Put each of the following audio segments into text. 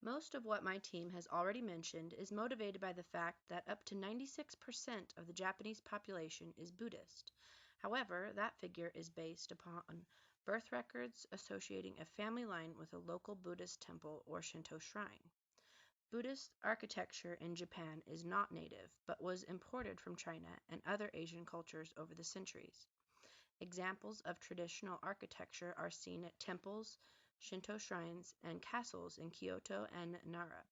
Most of what my team has already mentioned is motivated by the fact that up to 96% of the Japanese population is Buddhist. However, that figure is based upon birth records associating a family line with a local Buddhist temple or Shinto shrine. Buddhist architecture in Japan is not native, but was imported from China and other Asian cultures over the centuries. Examples of traditional architecture are seen at temples, Shinto shrines, and castles in Kyoto and Nara.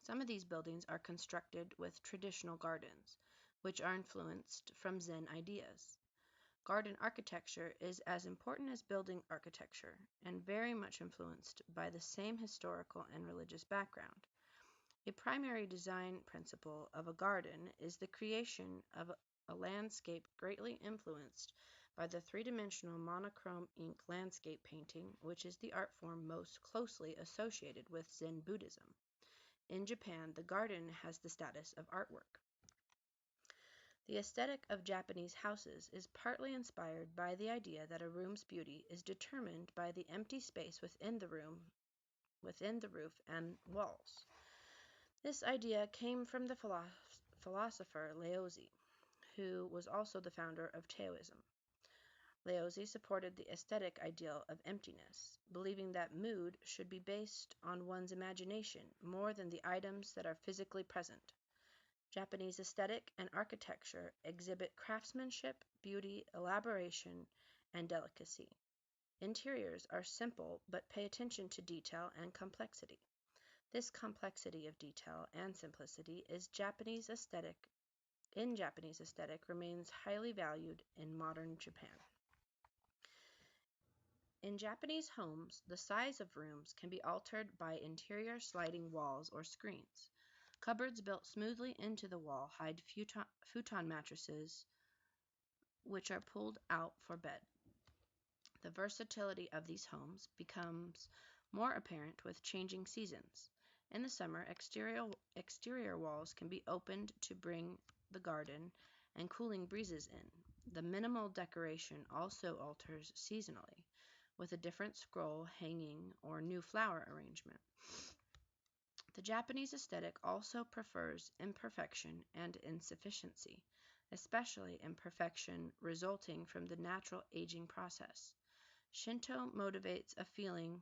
Some of these buildings are constructed with traditional gardens, which are influenced from Zen ideas. Garden architecture is as important as building architecture and very much influenced by the same historical and religious background. A primary design principle of a garden is the creation of a landscape greatly influenced by the three-dimensional monochrome ink landscape painting, which is the art form most closely associated with Zen Buddhism. In Japan, the garden has the status of artwork. The aesthetic of Japanese houses is partly inspired by the idea that a room's beauty is determined by the empty space within the roof and walls. This idea came from the philosopher Laozi, who was also the founder of Taoism. Laozi supported the aesthetic ideal of emptiness, believing that mood should be based on one's imagination more than the items that are physically present. Japanese aesthetic and architecture exhibit craftsmanship, beauty, elaboration, and delicacy. Interiors are simple but pay attention to detail and complexity. This complexity of detail and simplicity in Japanese aesthetic remains highly valued in modern Japan. In Japanese homes, the size of rooms can be altered by interior sliding walls or screens. Cupboards built smoothly into the wall hide futon mattresses, which are pulled out for bed. The versatility of these homes becomes more apparent with changing seasons. In the summer, exterior walls can be opened to bring the garden and cooling breezes in. The minimal decoration also alters seasonally, with a different scroll, hanging, or new flower arrangement. The Japanese aesthetic also prefers imperfection and insufficiency, especially imperfection resulting from the natural aging process. Shinto motivates a feeling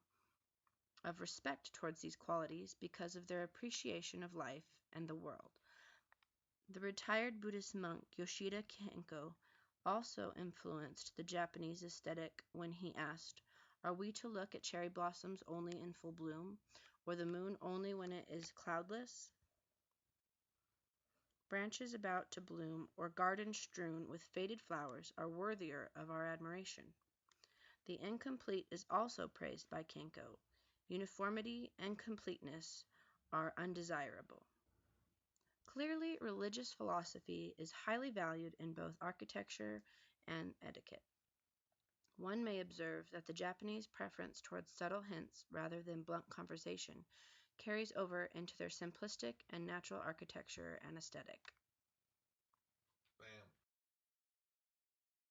of respect towards these qualities because of their appreciation of life and the world. The retired Buddhist monk Yoshida Kenko also influenced the Japanese aesthetic when he asked, "Are we to look at cherry blossoms only in full bloom, or the moon only when it is cloudless? Branches about to bloom or gardens strewn with faded flowers are worthier of our admiration." The incomplete is also praised by Kenko. Uniformity and completeness are undesirable. Clearly, religious philosophy is highly valued in both architecture and etiquette. One may observe that the Japanese preference towards subtle hints rather than blunt conversation carries over into their simplistic and natural architecture and aesthetic.